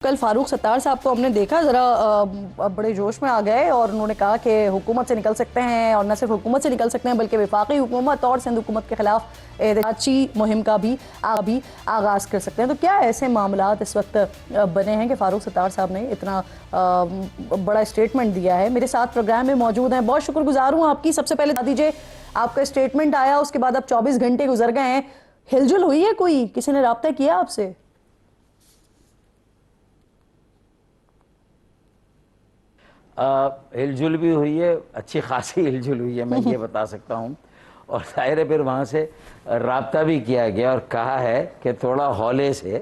کل فاروق ستار صاحب کو ہم نے دیکھا ذرا بڑے جوش میں آ گئے اور انہوں نے کہا کہ حکومت سے نکل سکتے ہیں، اور نہ صرف حکومت سے نکل سکتے ہیں بلکہ وفاقی حکومت اور سندھ حکومت کے خلاف احتجاجی مہم کا بھی آغاز کر سکتے ہیں۔ تو کیا ایسے معاملات اس وقت بنے ہیں کہ فاروق ستار صاحب نے اتنا بڑا اسٹیٹمنٹ دیا ہے؟ میرے ساتھ پروگرام میں موجود ہیں، بہت شکر گزار ہوں آپ کی۔ سب سے پہلے بتا دیجئے، آپ کا اسٹیٹمنٹ آیا، اس کے بعد اب 24 گھنٹے گزر گئے ہیں، ہل جل ہوئی ہے؟ کوئی کسی نے رابطہ کیا آپ سے؟ ہل جل بھی ہوئی ہے، اچھی خاصی ہل جل ہوئی ہے، میں یہ بتا سکتا ہوں۔ اور ظاہر ہے پھر وہاں سے رابطہ بھی کیا گیا اور کہا ہے کہ تھوڑا ہولے سے،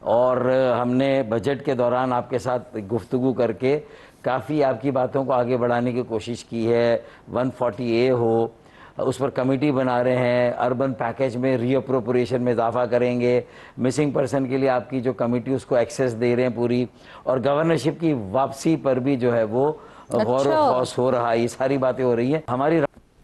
اور ہم نے بجٹ کے دوران آپ کے ساتھ گفتگو کر کے کافی آپ کی باتوں کو آگے بڑھانے کی کوشش کی ہے۔ 140A ہو، اس پر کمیٹی بنا رہے ہیں، اربن پیکیج میں ری اپروپریشن میں اضافہ کریں گے، مسنگ پرسن کے لیے آپ کی جو کمیٹی اس کو ایکسیس دے رہے ہیں پوری، اور گورنرشپ کی واپسی پر بھی جو ہے وہ غور و خوض ہو رہا ہے۔ یہ ساری باتیں ہو رہی ہیں، ہماری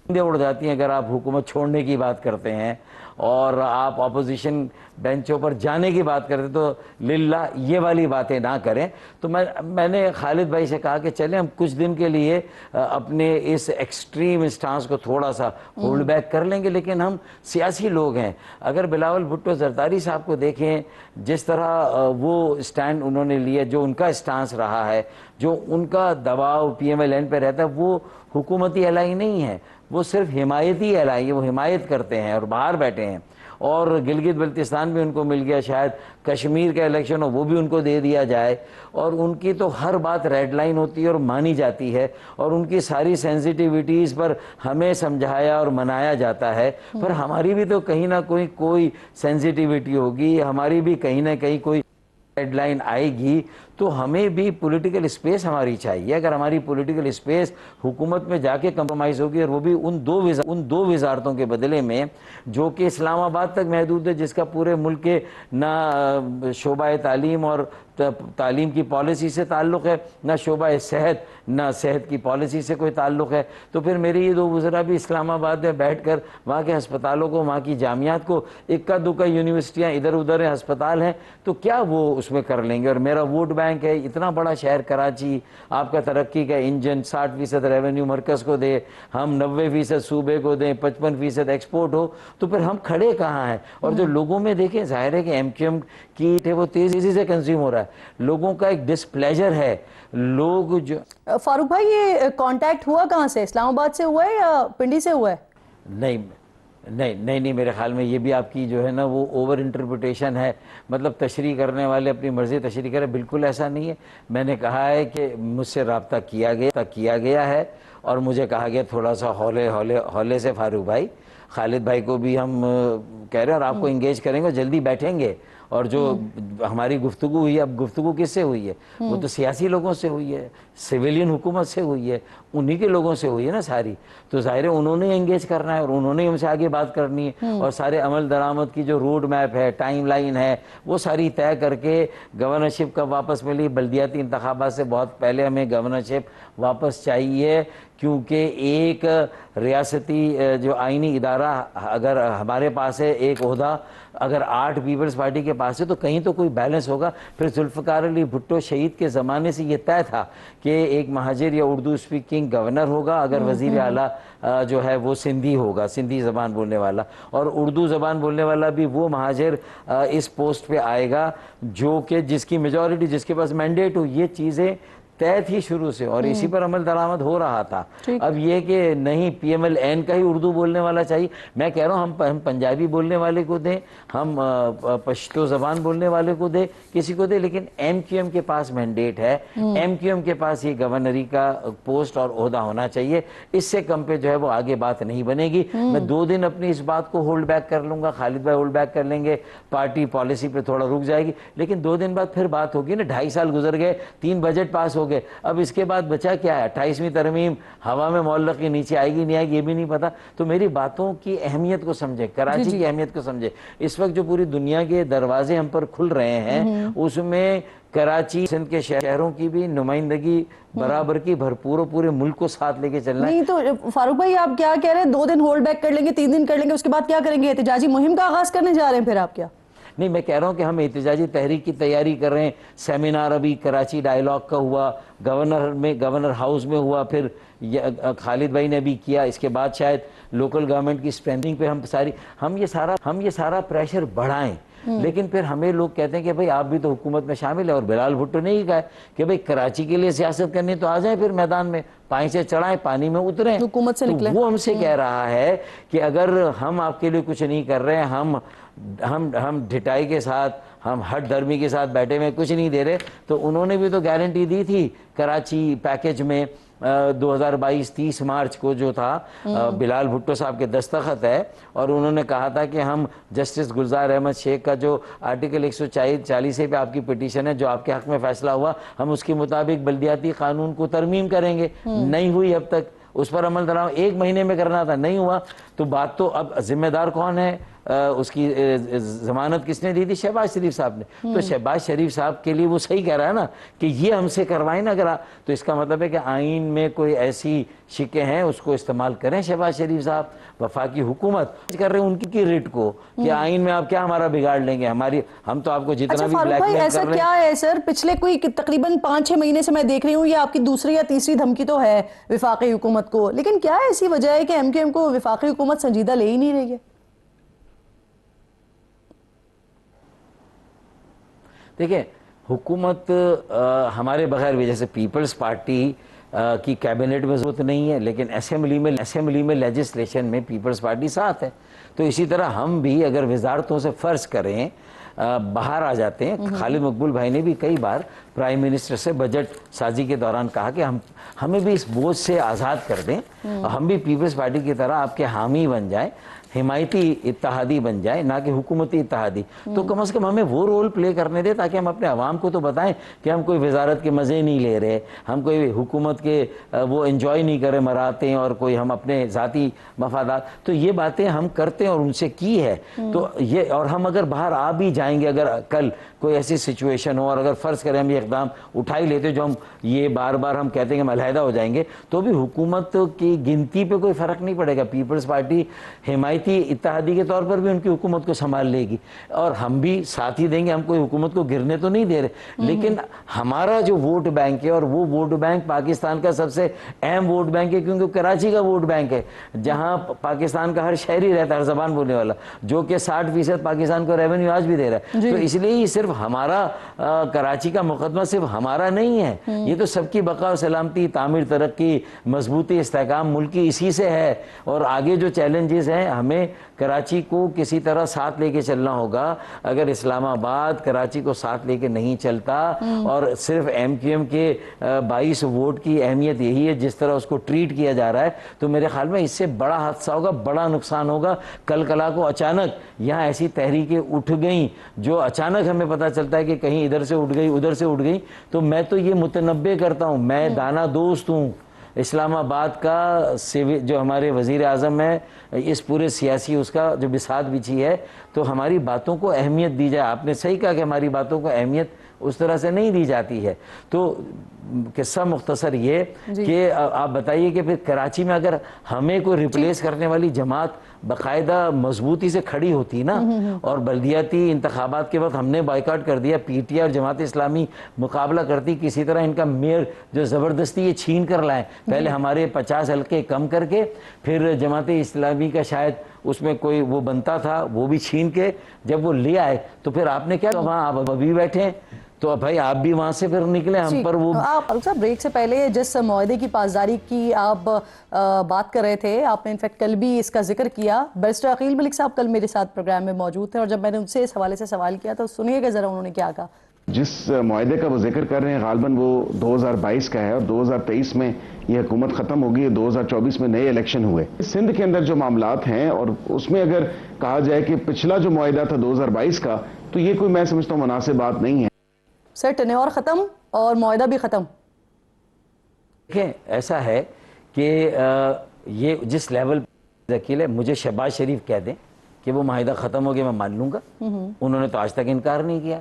اڑ جاتی ہیں اگر آپ حکومت چھوڑنے کی بات کرتے ہیں اور آپ اپوزیشن بینچوں پر جانے کی بات کرتے ہیں، تو للہ یہ والی باتیں نہ کریں۔ تو میں نے خالد بھائی سے کہا کہ چلیں ہم کچھ دن کے لیے اپنے اس ایکسٹریم اسٹانس کو تھوڑا سا ہولڈ بیک کر لیں گے، لیکن ہم سیاسی لوگ ہیں۔ اگر بلاول بھٹو زرداری صاحب کو دیکھیں، جس طرح وہ اسٹینڈ انہوں نے لیا، جو ان کا اسٹانس رہا ہے، جو ان کا دباؤ PMLN پہ رہتا ہے، وہ حکومتی الائی نہیں ہے، وہ صرف حمایتی الائی ہے، وہ حمایت کرتے ہیں اور باہر بیٹھے ہیں۔ اور گلگت بلتستان بھی ان کو مل گیا، شاید کشمیر کا الیکشن ہو وہ بھی ان کو دے دیا جائے، اور ان کی تو ہر بات ریڈ لائن ہوتی ہے اور مانی جاتی ہے، اور ان کی ساری سینسیٹیویٹیز پر ہمیں سمجھایا اور منایا جاتا ہے۔ پر ہماری بھی تو کہیں نہ کوئی سینسیٹیویٹی ہوگی، ہماری بھی کہیں نہ کہیں کوئی ریڈ لائن آئے گی، تو ہمیں بھی پولیٹیکل اسپیس ہماری چاہیے۔ اگر ہماری پولیٹیکل اسپیس حکومت میں جا کے کمپرومائز ہوگی، اور وہ بھی ان دو وزارتوں کے بدلے میں جو کہ اسلام آباد تک محدود ہے، جس کا پورے ملک کے نہ شعبہ تعلیم اور تعلیم کی پالیسی سے تعلق ہے، نہ شعبہ صحت، نہ صحت کی پالیسی سے کوئی تعلق ہے، تو پھر میرے یہ دو وزراء بھی اسلام آباد میں بیٹھ کر وہاں کے ہسپتالوں کو، وہاں کی جامعات کو، اکا دکا یونیورسٹیاں ادھر ادھر ہیں، ہسپتال ہیں، تو کیا وہ اس میں کر لیں گے؟ اور میرا ووٹ بینک ہے، اتنا بڑا شہر کراچی، آپ کا ترقی کا انجن، 60% ریونیو مرکز کو دے، ہم 90% صوبے کو دیں، 55% ایکسپورٹ ہو، تو پھر ہم کھڑے کہاں ہیں؟ اور جو لوگوں میں دیکھیں، ظاہر ہے کہ MQM کی وہ تیزی سے کنزیوم ہو رہا ہے، لوگوں کا ایک ڈسپلیجر ہے، لوگ جو… فاروق بھائی، یہ کانٹیکٹ ہوا کہاں سے؟ اسلام آباد سے ہوا ہے یا پنڈی سے ہوا ہے؟ نہیں، میرے خیال میں یہ بھی آپ کی جو ہے نا وہ اوور انٹرپریٹیشن ہے، مطلب تشریح کرنے والے اپنی مرضی تشریح کریں، بالکل ایسا نہیں ہے۔ میں نے کہا ہے کہ مجھ سے رابطہ کیا گیا ہے، اور مجھے کہا گیا تھوڑا سا ہولے سے فاروق بھائی، خالد بھائی کو بھی ہم کہہ رہے ہیں اور آپ کو انگیج کریں گے، جلدی بیٹھیں گے۔ اور جو ہماری گفتگو ہوئی ہے، اب گفتگو کس سے ہوئی ہے؟ وہ تو سیاسی لوگوں سے ہوئی ہے، سویلین حکومت سے ہوئی ہے، انہی کے لوگوں سے ہوئی ہے نا ساری، تو ظاہر ہے انہوں نے انگیج کرنا ہے اور انہوں نے ہم سے آگے بات کرنی ہے، اور سارے عمل درآمد کی جو روڈ میپ ہے، ٹائم لائن ہے، وہ ساری طے کر کے گورنرشپ کا واپس ملی۔ بلدیاتی انتخابات سے بہت پہلے ہمیں گورنرشپ واپس چاہیے، کیونکہ ایک ریاستی جو آئینی ادارہ اگر ہمارے پاس ہے، ایک عہدہ اگر 8 پیپلز پارٹی کے پاس ہے، تو کہیں تو کوئی بیلنس ہوگا۔ پھر ذوالفقار علی بھٹو شہید کے زمانے سے یہ طے تھا کہ ایک مہاجر یا اردو اسپیکنگ گورنر ہوگا، اگر وزیر اعلیٰ جو ہے وہ سندھی ہوگا، سندھی زبان بولنے والا، اور اردو زبان بولنے والا بھی وہ مہاجر اس پوسٹ پہ آئے گا جو کہ جس کی میجورٹی، جس کے پاس مینڈیٹ ہو۔ یہ چیزیں طے تھی شروع سے، اور اسی پر عمل درآمد ہو رہا تھا۔ اب یہ کہ نہیں PMLN کا ہی اردو بولنے والا چاہیے، میں کہہ رہا ہوں ہم پنجابی بولنے والے کو دیں، ہم پشتو زبان بولنے والے کو دیں، کسی کو دیں، لیکن MQM کے پاس مینڈیٹ ہے، MQM کے پاس یہ گورنری کا پوسٹ اور عہدہ ہونا چاہیے۔ اس سے کم پہ جو ہے وہ آگے بات نہیں بنے گی۔ میں 2 دن اپنی اس بات کو ہولڈ بیک کر لوں گا، خالد بھائی ہولڈ بیک کر لیں گے، پارٹی پالیسی پہ تھوڑا رک جائے گی، لیکن 2 دن بعد پھر بات ہوگی نا۔ 2.5 سال گزر گئے، 3 بجٹ پاس ہو گئے، اب اس کے بعد بچا کیا ہے؟ 28ویں ترمیم ہوا میں معلق کے نیچے آئے گی نہیں آئے گی یہ بھی نہیں پتا۔ تو میری باتوں کی اہمیت کو سمجھے، کراچی کی اہمیت کو سمجھے۔ اس وقت جو پوری دنیا کے دروازے ہم پر کھل رہے ہیں، اس میں کراچی سندھ کے شہروں کی بھی نمائندگی برابر کی، بھرپور، پورے ملک کو ساتھ لے کے چلنا ہے۔ نہیں تو فاروق بھائی، آپ کیا کہہ رہے ہیں؟ 2 دن ہولڈ بیک کر لیں گے، 3 دن کر لیں گے، اس کے بعد کیا کریں گے؟ احتجاجی مہم کا آغاز کرنے جا رہے ہیں پھر آپ؟ کیا نہیں میں کہہ رہا ہوں کہ ہم احتجاجی تحریک کی تیاری کر رہے ہیں. سیمینار ابھی کراچی ڈائیلاگ کا ہوا, گورنر ہاؤس میں ہوا, پھر خالد بھائی نے بھی کیا, اس کے بعد شاید لوکل گورنمنٹ کی اسٹرینتھنگ پہ ہم یہ سارا پریشر بڑھائیں. لیکن پھر ہمیں لوگ کہتے ہیں کہ بھئی آپ بھی تو حکومت میں شامل ہیں, اور بلال بھٹو نے ہی کہا ہے کہ بھئی کراچی کے لیے سیاست کرنی تو آ جائیں پھر میدان میں, پائیں سے چڑھائیں, پانی میں اتریں. حکومت سے نکلیں. تو وہ ہم سے کہہ رہا ہے کہ اگر ہم آپ کے لیے کچھ نہیں کر رہے, ہم ڈھٹائی کے ساتھ, ہم ہٹ دھرمی کے ساتھ بیٹھے ہوئے کچھ نہیں دے رہے, تو انہوں نے بھی تو گارنٹی دی تھی کراچی پیکج میں 2022 30 مارچ کو جو تھا, بلال بھٹو صاحب کے دستخط ہے, اور انہوں نے کہا تھا کہ ہم جسٹس گلزار احمد شیخ کا جو آرٹیکل 140 پہ آپ کی پٹیشن ہے جو آپ کے حق میں فیصلہ ہوا, ہم اس کے مطابق بلدیاتی قانون کو ترمیم کریں گے. نہیں ہوئی اب تک, اس پر عمل درآمد 1 مہینے میں کرنا تھا, نہیں ہوا. تو بات تو اب ذمہ دار کون ہے, اس کی ضمانت کس نے دی تھی؟ شہباز شریف صاحب نے. تو شہباز شریف صاحب کے لیے وہ صحیح کہہ رہا ہے نا کہ یہ ہم سے کروائیں نا اگر تو اس کا مطلب ہے کہ آئین میں کوئی ایسی شکیں ہیں اس کو استعمال کریں شہباز شریف صاحب. وفاقی حکومت کر رہے ہیں ان کی ریٹ کو کہ آئین میں آپ کیا ہمارا بگاڑ لیں گے, ہم تو آپ کو جتنا بھی بلیک میل کر رہے ہیں. ایسا کیا ہے سر, پچھلے کوئی تقریباً 5-6 مہینے سے میں دیکھ رہی ہوں یہ آپ کی دوسری یا تیسری دھمکی تو ہے وفاقی حکومت کو, لیکن کیا ایسی وجہ ہے کہ ایم کیو ایم کو وفاقی حکومت سنجیدہ لے ہی نہیں رہی ہے؟ دیکھیں حکومت ہمارے بغیر بھی, جیسے پیپلز پارٹی کی کیبنٹ میں ضرورت نہیں ہے, لیکن اسمبلی میں لیجسلیشن میں پیپلز پارٹی ساتھ ہے. تو اسی طرح ہم بھی اگر وزارتوں سے فرض کریں باہر آ جاتے ہیں. خالد مقبول بھائی نے بھی کئی بار پرائم منسٹر سے بجٹ سازی کے دوران کہا کہ ہمیں بھی اس بوجھ سے آزاد کر دیں, ہم بھی پیپلز پارٹی کی طرح آپ کے حامی بن جائیں, حمایتی اتحادی بن جائے, نہ کہ حکومتی اتحادی. تو کم از کم ہمیں وہ رول پلے کرنے دیں تاکہ ہم اپنے عوام کو تو بتائیں کہ ہم کوئی وزارت کے مزے نہیں لے رہے, ہم کوئی حکومت کے وہ انجوائے نہیں کرے مراتے اور کوئی ہم اپنے ذاتی مفادات. تو یہ باتیں ہم کرتے ہیں اور ان سے کی ہے. تو یہ, اور ہم اگر باہر آ بھی جائیں گے, اگر کل کوئی ایسی سچویشن ہو اور اگر فرض کریں ہم یہ اقدام اٹھا ہی لیتے جو ہم یہ بار بار ہم کہتے ہیں کہ ہم علیحدہ ہو جائیں گے, تو بھی حکومت کی گنتی پہ کوئی فرق نہیں پڑے گا. پیپلز پارٹی حمایتی اتحادی کے طور پر بھی ان کی حکومت کو سنبھال لے گی, اور ہم بھی ساتھ ہی دیں گے. ہم کوئی حکومت کو گرنے تو نہیں دے رہے, لیکن ہمارا جو ووٹ بینک ہے, اور وہ ووٹ بینک پاکستان کا سب سے اہم ووٹ بینک ہے, کیونکہ کراچی کا ووٹ بینک ہے جہاں پاکستان کا ہر شہری رہتا ہے, ہر زبان بولنے والا, جو کہ 60% پاکستان کو ریونیو آج بھی دے رہا ہے. تو اس لیے یہ صرف ہمارا کراچی کا مقدمہ صرف ہمارا نہیں ہے, یہ تو سب کی بقا و سلامتی, تعمیر, ترقی, مضبوطی, استحکام ملک کی اسی سے ہے. اور آگے جو چیلنجز ہیں ہمیں کراچی کو کسی طرح ساتھ لے کے چلنا ہوگا. اگر اسلام آباد کراچی کو ساتھ لے کے نہیں چلتا اور صرف ایم کیو ایم کے 22 ووٹ کی اہمیت یہی ہے جس طرح اس کو ٹریٹ کیا جا رہا ہے, تو میرے خیال میں اس سے بڑا حادثہ ہوگا, بڑا نقصان ہوگا. کل کلا کو اچانک یہاں ایسی تحریکیں اٹھ گئیں جو اچانک ہمیں پتہ چلتا ہے کہ کہیں ادھر سے اٹھ گئی ادھر سے اٹھ گئی. تو میں تو یہ متنبع کرتا ہوں, میں دانا دوست ہوں اسلام آباد کا, جو ہمارے وزیر اعظم ہے, اس پورے سیاسی اس کا جو بساط بچھی ہے, تو ہماری باتوں کو اہمیت دی جائے. آپ نے صحیح کہا کہ ہماری باتوں کو اہمیت اس طرح سے نہیں دی جاتی ہے. تو قصہ مختصر یہ کہ آپ بتائیے کہ پھر کراچی میں اگر ہمیں کوئی ریپلیس کرنے والی جماعت باقاعدہ مضبوطی سے کھڑی ہوتی نا, اور بلدیاتی انتخابات کے وقت ہم نے بائیکاٹ کر دیا, پی ٹی آئی اور جماعت اسلامی مقابلہ کرتی, کسی طرح ان کا میئر جو زبردستی یہ چھین کر لائیں, پہلے ہمارے 50 حلقے کم کر کے, پھر جماعت اسلامی کا شاید اس میں کوئی وہ بنتا تھا وہ بھی چھین کے جب وہ لے آئے, تو پھر آپ نے کیا کہا, وہاں آپ ابھی بیٹھے ہیں, تو بھائی آپ بھی وہاں سے پھر نکلے, ہم پر وہ. آپ صاحب بریک سے پہلے جس معاہدے کی پاسداری کی آپ بات کر رہے تھے, آپ نے انفیکٹ کل بھی اس کا ذکر کیا. بیرسٹر عقیل ملک صاحب کل میرے ساتھ پروگرام میں موجود تھے, اور جب میں نے ان سے اس حوالے سے سوال کیا تو سنیے گا ذرا انہوں نے کیا کہا. جس معاہدے کا وہ ذکر کر رہے ہیں غالباً وہ 2022 کا ہے, اور 2023 میں یہ حکومت ختم ہوگی, 2024 میں نئے الیکشن ہوئے. سندھ کے اندر جو معاملات ہیں, اور اس میں اگر کہا جائے کہ پچھلا جو معاہدہ تھا 2022 کا, تو یہ کوئی میں سمجھتا ہوں مناسب بات نہیں ہے. سر ٹینیور ختم اور معاہدہ بھی ختم. دیکھیں ایسا ہے کہ یہ جس لیول پہ وکیل ہے, مجھے شہباز شریف کہہ دیں کہ وہ معاہدہ ختم ہو گیا میں مان لوں گا, انہوں نے تو آج تک انکار نہیں کیا.